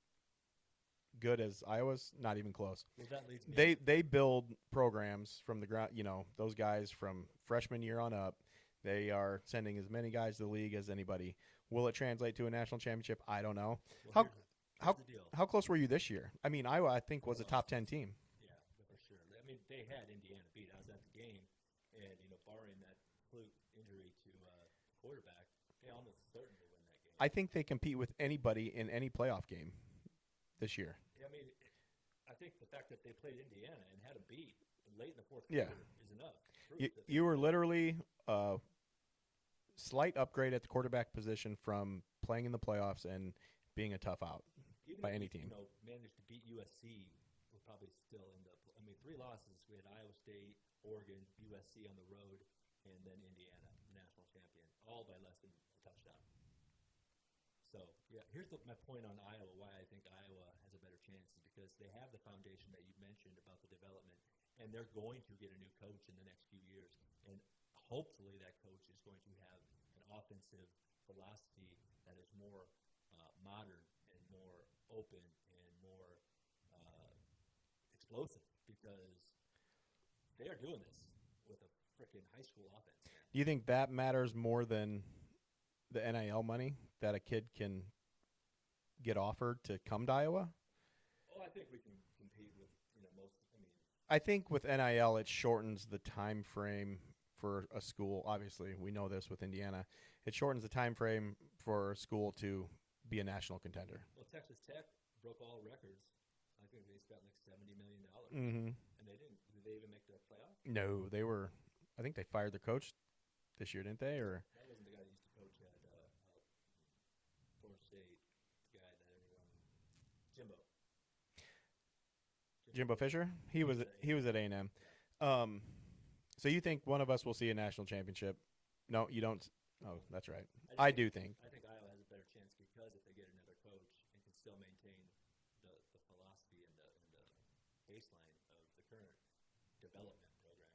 good as Iowa's? Not even close. Well, that leads me They build programs from the ground. You know, those guys from freshman year on up, they are sending as many guys to the league as anybody. Will it translate to a national championship? I don't know. Well, here's the deal. How close were you this year? I mean, Iowa, I think, was a top 10 team. Yeah, for sure. I mean, they had Indiana beat. I was at the game, and barring that fluke injury to quarterback, they almost certainly win that game. I think they compete with anybody in any playoff game this year. I mean, I think the fact that they played Indiana and had a beat late in the fourth Yeah. quarter is enough. You were literally a slight upgrade at the quarterback position from playing in the playoffs and being a tough out by any team. Managed to beat USC, we're probably still in the. I mean, 3 losses. We had Iowa State, Oregon, USC on the road, and then Indiana, national champion, all by less than a touchdown. So, yeah, here's my point on Iowa, why I think Iowa has a better chance, is because they have the foundation that you mentioned about the development, and they're going to get a new coach in the next few years. And hopefully that coach is going to have an offensive philosophy that is more modern and more open and more explosive, because they are doing this with a freaking high school offense. Do you think that matters more than the NIL money that a kid can get offered to come to Iowa? Oh, I think we can compete with most. I think with NIL it shortens the time frame for a school. Obviously, we know this with Indiana. It shortens the time frame for a school to be a national contender. Well, Texas Tech broke all records. I think they spent like $70 million, and they didn't. Did they even make the playoff? No, they were. I think they fired their coach this year, didn't they? Or that wasn't the guy that used to coach at Florida State. The guy that everyone, Jimbo Fisher. He was at A&M. Yeah. So you think one of us will see a national championship? No, you don't. Oh, that's right. I do think. I think Iowa has a better chance because if they get another coach and can still maintain the philosophy and the baseline of the current development program.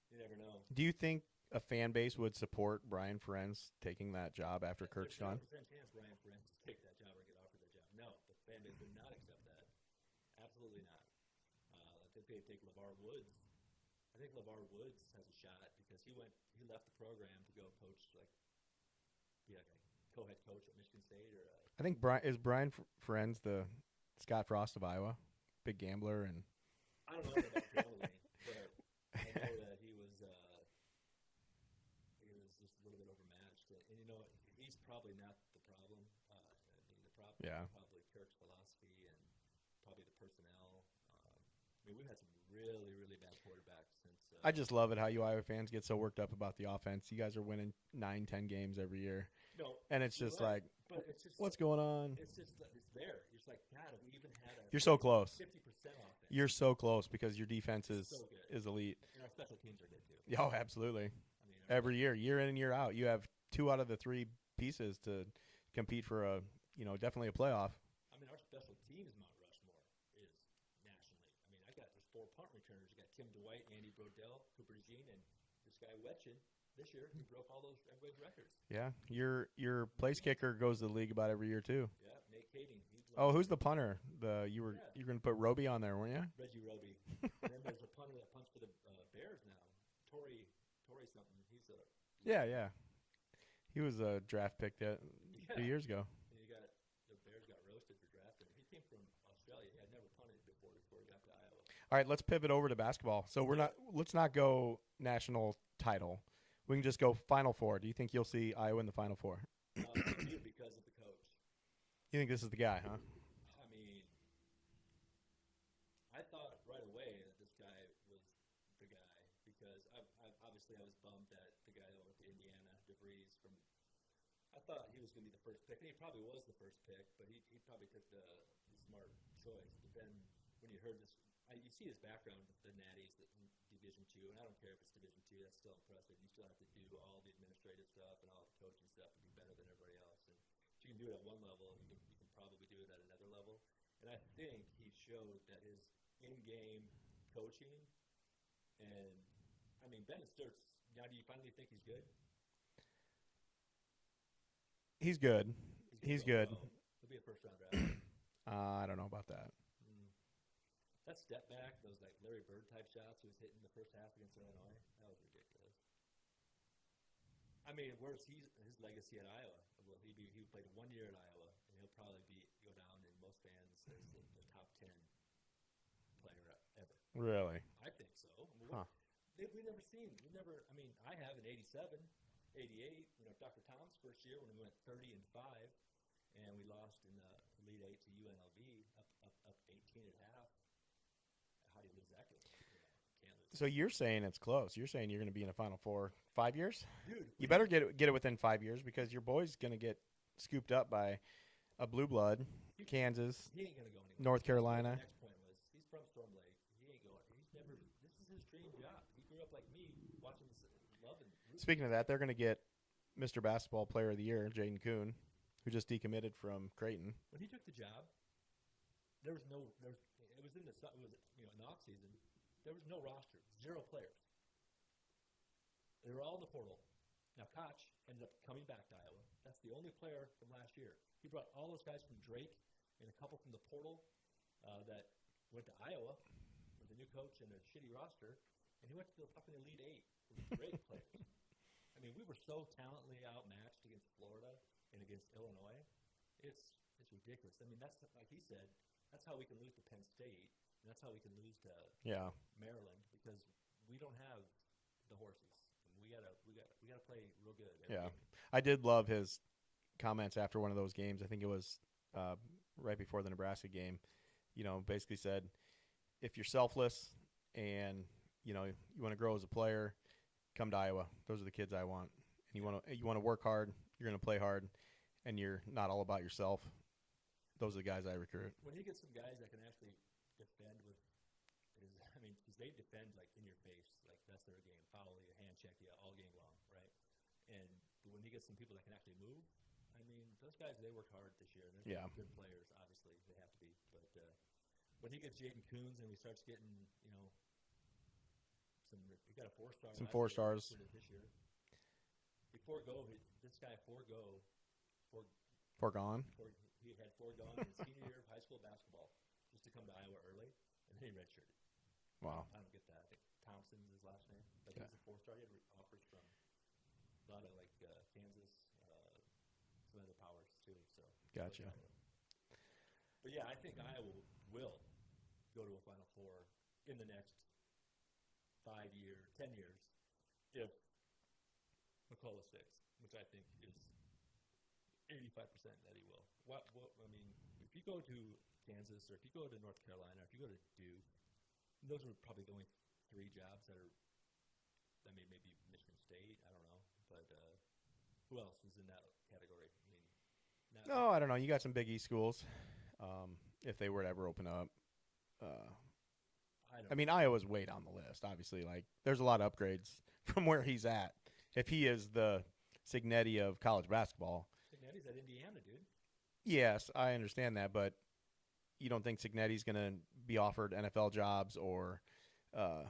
You never know. Do you think a fan base would support Brian Ferenc taking that job after Kirk's gone? There's a chance Brian Ferenc will take that job or get offered that job. No, the fan base would not accept that. Absolutely not. I think they'd take LeVar Woods. I think LeVar Woods has a shot because he left the program to go coach, be like a co-head coach at Michigan State or. I think Brian Ferenc the Scott Frost of Iowa, big gambler and. I don't know about gambling, but I know that he was just a little bit overmatched, and he's probably not the problem. The problem is probably Kirk's philosophy and probably the personnel. We've had some really, really bad quarterback since. I just love it how you Iowa fans get so worked up about the offense. You guys are winning 9, 10 games every year, No, and it's just right. like, But it's just what's going on? It's just it's there. It's like, God, if we even had a You're so close. 50% offense. You're so close because your defense is so good. is elite. And our special teams are good too. Oh, absolutely. I mean, Every year in and year out, you have 2 out of the 3 pieces to compete for a, definitely a playoff. I mean, our special teams Mount Rushmore is nationally. I mean, there's 4 punt returners. You got Tim Dwight, Andy Brodell, Cooper DeJean, and this guy Wetchin. This year, he broke all those everybody's records. Yeah, your place kicker goes to the league about every year too. Yeah, Nate Kading. Who's the punter? You were going to put Roby on there, weren't you? Reggie Roby. And then there's a punter that punts for the Bears now. Tory something. He's a yeah. He was a draft pick a few years ago. And the Bears got roasted for drafting. He came from Australia. He had never punted before he got to Iowa. All right, let's pivot over to basketball. So let's not go national title. We can just go Final Four. Do you think you'll see Iowa in the Final Four? Because of the coach. You think this is the guy, huh? I mean, I thought right away that this guy was the guy because obviously I was bummed that the guy that went to Indiana, DeVries I thought he was going to be the first pick, and he probably was the first pick, but he probably took the smart choice. But then when you heard this, you see his background with the Natties in Division II, and I don't care if it's Division II, that's still impressive. You still have to do all the administrative stuff and all the coaching stuff to be better than everybody else. And if you can do it at one level, you can probably do it at another level. And I think he showed that his in-game coaching, and I mean, Ben Sturtz, now do you finally think he's good? He's good. He's good. He'll be a first-round draft. I don't know about that. That step back, those like Larry Bird type shots he was hitting the first half against Illinois, that was ridiculous. I mean, where's his legacy at Iowa? Well, he played 1 year at Iowa, and he'll probably go down in most fans as the top 10 player ever. Really? I think so. Huh. We've never seen. I mean, I have in 87, 88. Dr. Tom's first year when we went 30-5, and we lost in the Elite 8 to UNLV up 18 at half. How do you lose that game? Can't lose. So you're saying it's close. You're saying you're going to be in a Final Four 5 years? Dude, you better get it within 5 years because your boy's going to get scooped up by a blue blood, Kansas, he ain't going to go anywhere. North Carolina. The next point was he's from Storm Lake. He ain't going. This is his dream job. He grew up like me, watching loving. Speaking of that, they're going to get Mr. Basketball Player of the Year, Jaden Kuhn, who just decommitted from Creighton. When he took the job, it was in the off season. There was no roster, 0 players. They were all in the portal. Now Koch ended up coming back to Iowa. That's the only player from last year. He brought all those guys from Drake and a couple from the portal that went to Iowa with a new coach and a shitty roster, and he went to the fucking Elite 8 with great players. I mean, we were so talently outmatched against Florida and against Illinois. It's ridiculous. I mean, that's like he said. That's how we can lose to Penn State, and that's how we can lose to Maryland because we don't have the horses. And we gotta play real good. Yeah, I did love his comments after one of those games. I think it was right before the Nebraska game. Basically said, if you're selfless and you want to grow as a player, come to Iowa. Those are the kids I want. And you want to work hard. You're going to play hard, and you're not all about yourself. Those are the guys I recruit. When he gets some guys that can actually defend because they defend like in your face, like that's their game. Foul you, hand check you all game long, right? And when he gets some people that can actually move, I mean, those guys they work hard this year. They're good players, obviously they have to be. But when he gets Jaden Coons and he starts getting, he got a 4-star. Some 4 stars this year. This guy Forgone. He had foregone in his senior year of high school basketball just to come to Iowa early, and then he redshirted. Wow. I don't get that. I think Thompson is his last name, but he's a 4-star. He had offers from a lot of Kansas, some other powers too. So gotcha. But yeah, I think Iowa will go to a Final Four in the next 10 years, if McCullough sticks, which I think is 85% that he will. I mean, if you go to Kansas or if you go to North Carolina or if you go to Duke, those are probably the only 3 jobs that are. I mean, maybe Michigan State. I don't know, but who else is in that category? I mean, No, I don't know. You got some Big East schools, if they were to ever open up. I mean, Iowa's way down the list. Obviously, like there's a lot of upgrades from where he's at. If he is the Signetti of college basketball, Signetti's at Indiana, dude. yes, I understand that, but you don't think Signetti's going to be offered NFL jobs or I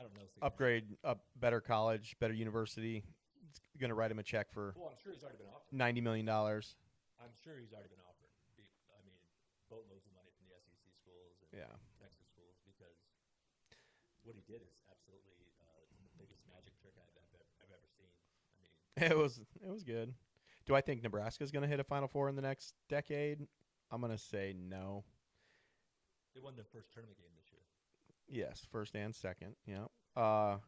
don't know. upgrade a better college, better university? It's going to write him a check for Well, I'm sure he's already been offered. $90 million. I'm sure he's already been offered. I mean, boatloads of money from the SEC schools and Texas schools because what he did is absolutely the biggest magic trick I've ever seen. I mean, It was good. Do I think Nebraska's going to hit a Final Four in the next decade? I'm going to say no. They won their first tournament game this year. Yes, first and second. Yeah.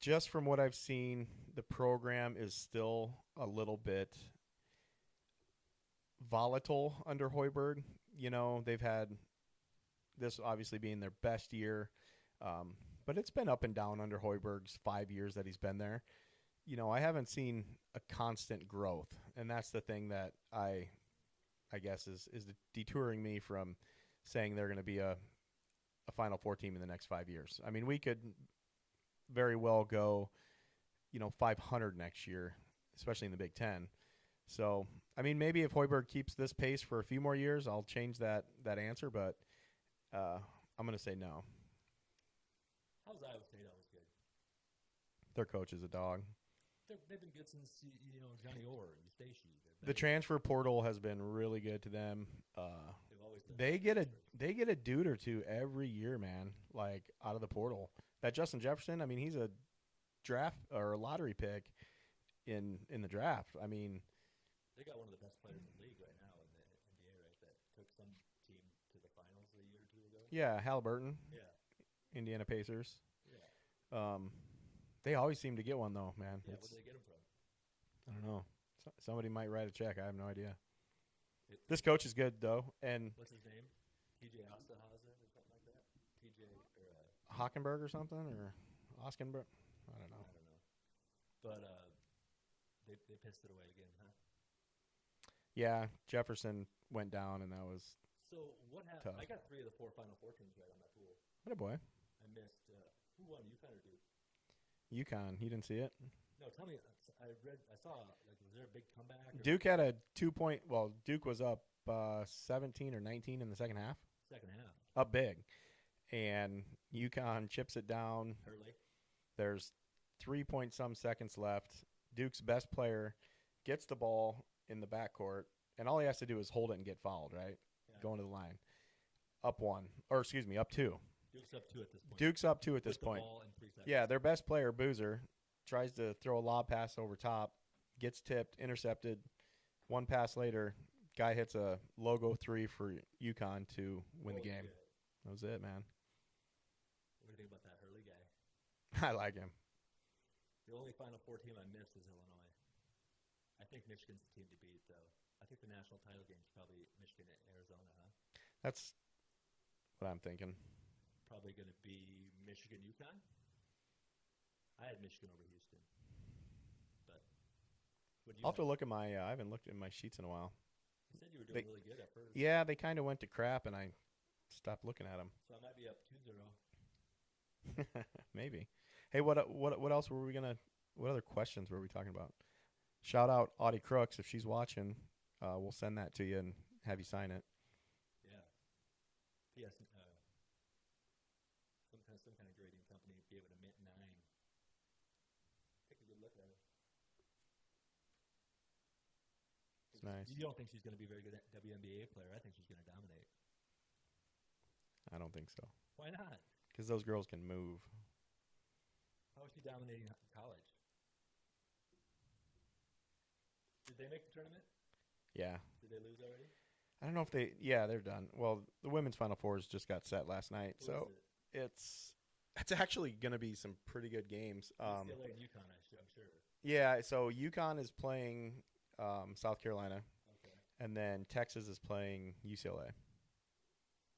Just from what I've seen, the program is still a little bit volatile under Hoiberg. They've had this obviously being their best year, but it's been up and down under Hoiberg's 5 years that he's been there. I haven't seen a constant growth, and that's the thing that I guess is detouring me from saying they're going to be a Final Four team in the next 5 years. I mean, we could very well go, 500 next year, especially in the Big Ten. So, I mean, maybe if Hoiberg keeps this pace for a few more years, I'll change that answer, but I'm going to say no. How's Iowa State always good? Their coach is a dog. They've been good since Johnny Orr and Stacey. The transfer portal has been really good to them. They get a dude or two every year, man, like out of the portal. That Justin Jefferson, I mean, he's a draft or a lottery pick in the draft. I mean, they got one of the best players in the league right now in the NBA, right? That took some team to the finals a year or 2 ago. Yeah, Halliburton. Yeah. Indiana Pacers. Yeah. They always seem to get one though, man. Yeah, where do they get them from? I don't know. Somebody might write a check. I have no idea. This coach is good though, and what's his name? TJ Osterhausen or something like that. TJ or Hockenberg or something or Oskenberg. I don't know. But they pissed it away again, huh? Yeah, Jefferson went down, and that was so. What happened? Tough. I got 3 of the 4 Final Four teams right on my pool. What a boy. I missed. Who won? UConn or Duke? UConn. You didn't see it? No, tell me. I saw. Like, was there a big comeback? Duke had a 2-point. Well, Duke was up 17 or 19 in the second half. Second half. Up big, and UConn chips it down. Hurley. There's 3-point-some seconds left. Duke's best player gets the ball in the backcourt, and all he has to do is hold it and get fouled. Right, going to the line. Up 2. Duke's up 2 at this point. Duke's up 2 at this point. Ball in 3 seconds. Yeah, their best player, Boozer, tries to throw a lob pass over top, gets tipped, intercepted. 1 pass later, guy hits a logo 3 for UConn to win the game. Shit. That was it, man. What do you think about that Hurley guy? I like him. The only Final Four team I missed is Illinois. I think Michigan's the team to beat, though. I think the national title game is probably Michigan and Arizona, huh? That's what I'm thinking. Probably going to be Michigan, UConn. I had Michigan over Houston. But what do you I'll have to look at my I haven't looked at my sheets in a while. You said you were doing really good at first. Yeah, they kind of went to crap, and I stopped looking at them. So I might be up 2-0. Maybe. Hey, what else were we gonna? What other questions were we talking about? Shout out Audie Crooks if she's watching. We'll send that to you and have you sign it. Yeah. P.S. Some kind of grading company gave it a mint 9. Take a good look at it. It's nice. You don't think she's going to be a very good WNBA player? I think she's going to dominate. I don't think so. Why not? Because those girls can move. How is she dominating college? Did they make the tournament? Yeah. Did they lose already? I don't know if they. Yeah, they're done. Well, the women's Final Fours just got set last night, so it's actually going to be some pretty good games. UCLA and UConn, I'm sure. Yeah, so UConn is playing South Carolina, Okay. and then Texas is playing UCLA.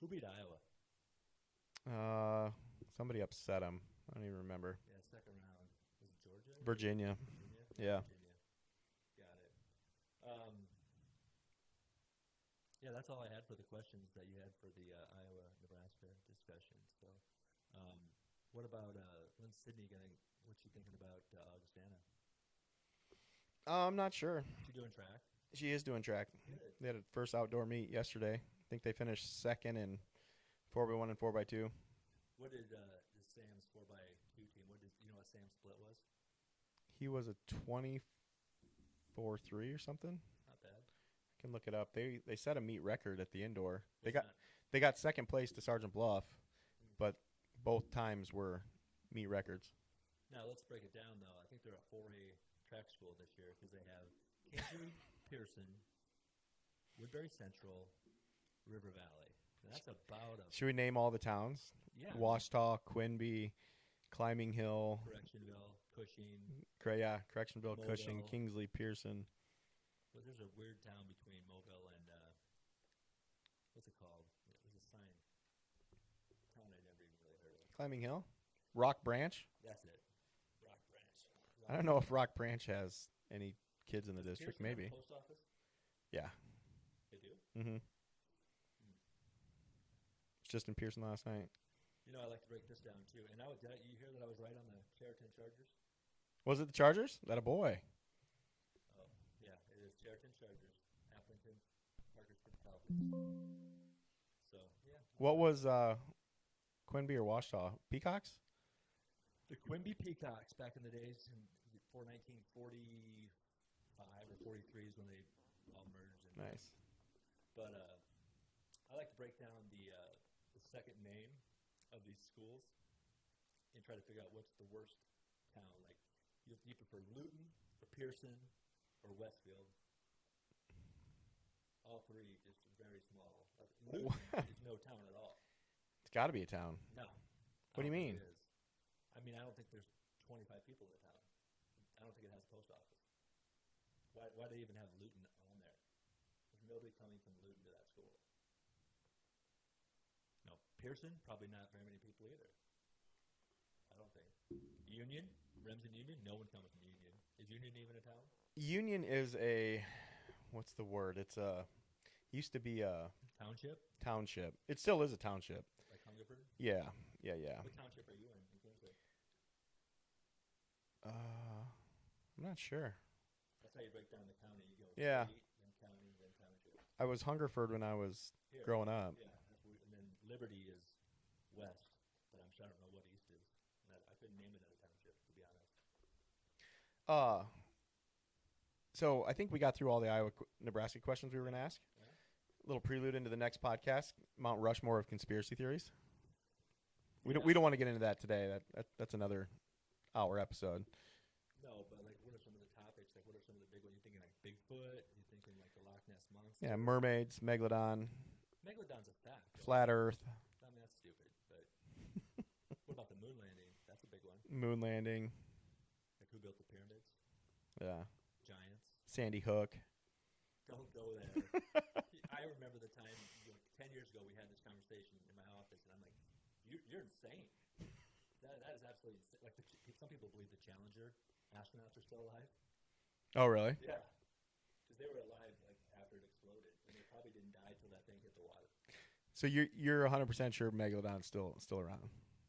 Who beat Iowa? Somebody upset him. I don't even remember. Yeah, second round. Was it Georgia? Virginia. Virginia? Yeah. Virginia. Got it. Yeah, that's all I had for the questions that you had for the Iowa-Nebraska discussion. So, what about when's Sydney going? What's she thinking about Augustana? I'm not sure. She doing track? She is doing track. Good. They had a first outdoor meet yesterday. I think they finished second in 4x1 and 4x2. What did Sam's 4x2 team? What did you know? What Sam's split was? He was a 24-3 or something. Not bad. I can look it up. They set a meet record at the indoor. What's They got second place to Sergeant Bluff, but both times were meet records. Now let's break it down though. I think they're a 4A track school this year because they have Kingsbury, Pearson, Woodbury Central, River Valley. And that's about a Should we name all the towns? yeah. Washita, Quinby, Climbing Hill, Correctionville, Cushing. Correctionville, Mobile. Cushing, Kingsley, Pearson. Well, there's a weird town between Mobile and what's it called? There's a sign. Town I never even really heard of. Climbing Hill? Rock Branch? That's it. Rock Branch. I don't know if Rock Branch has any kids in the Does district. Pearson have a Maybe. post office? Yeah. They do. Mm-hmm. It's just in Pearson last night. You know, I like to break this down too. And you hear that I was right on the Chariton Chargers? Was it the Chargers? That a boy. Oh, yeah, it is Chariton Chargers, Appleton, Parkersburg Falcons. So, yeah. What was Quinby or Washita? Peacocks? The Quinby Peacocks back in the days before 1945 or 43 is when they all merged. Nice. But I like to break down the second name of these schools and try to figure out what's the worst town. Like, you prefer Luton or Pearson or Westfield? All three just very small. Luton is no town at all. It's got to be a town. No. What do you mean? It is. I mean, I don't think there's 25 people in the town. I don't think it has a post office. Why do they even have Luton on there? There's nobody coming from Luton to that school. No. Pearson, probably not very many people either. I don't think. Union, Remsen Union, no one comes from Union. Is Union even a town? Union is a, what's the word? It's a, used to be a Township? township. It still is a township. Like Hungerford? Yeah. What township are you in? I'm not sure. That's how you break down the county. You go Yeah. state, then county, then township. I was Hungerford when I was Here. growing up. Yeah, and then Liberty is west, but I'm sure I don't know what east is. I couldn't name it as a township, to be honest. So I think we got through all the Nebraska questions we were going to ask. Yeah. A little prelude into the next podcast, Mount Rushmore of conspiracy theories. We don't want to get into that today. That's another hour episode. No, but like, what are some of the topics? Like, what are some of the big ones? You thinking like Bigfoot? You thinking like the Loch Ness monster? Yeah, mermaids, megalodon, Megalodon's a fact. Though. flat Earth, I mean, that's stupid. But what about the moon landing? That's a big one. moon landing. Like, who built the pyramids? Yeah, Giants. Sandy Hook. Don't go there. I remember the time 10 years ago we had this conversation in my office, and I'm like, "You're insane. That is absolutely insane." Like, some people believe the Challenger astronauts are still alive. Oh, really? Yeah, because they were alive like after it exploded, and they probably didn't die till that thing hit the water. So you're 100% sure megalodon's still around?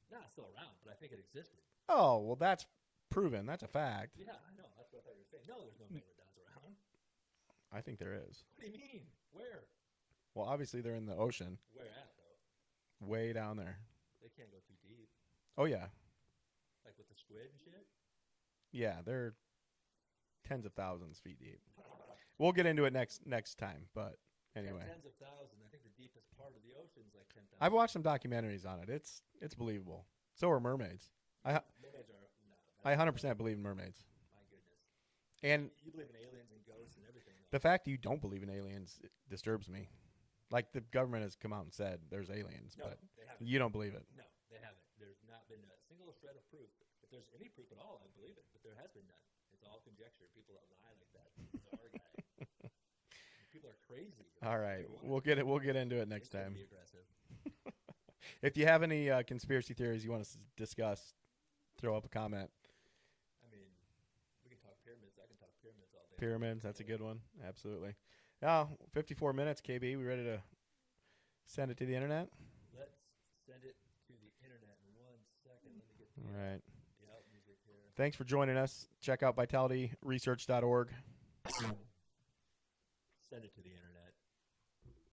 Not still around, but I think it existed. Oh, well, that's proven. That's a fact. Yeah, I know. That's what I thought you were saying. No, there's no megalodons around. I think there is. What do you mean? Where? Well, obviously they're in the ocean, Where at though? way down there. They can't go too deep. Oh yeah, Like with the squid and shit. yeah, they're tens of thousands feet deep. We'll get into it next time, but anyway, Tens of thousands. I think the deepest part of the ocean is like 10,000. I've watched some documentaries on it. It's believable. So are mermaids. Mermaids are I 100% believe in mermaids. My goodness. And You believe in aliens and ghosts and everything. the fact you don't believe in aliens disturbs me. Like, the government has come out and said there's aliens, No, but they haven't. you don't believe it. No, they haven't. There's not been a single shred of proof. If there's any proof at all, I believe it. But there has been none. It's all conjecture. People that lie like that. Bizarre guy. People are crazy. All right, we'll get into it next time. Be aggressive. If you have any conspiracy theories you want us to discuss, throw up a comment. I mean, we can talk pyramids. I can talk pyramids all day. Pyramids, that's a good one. Absolutely. Now, 54 minutes, KB. We ready to send it to the internet? Let's send it to the internet in 1 second. Let me get All right. the out music here. Thanks for joining us. Check out vitalityresearch.org. Send it to the internet.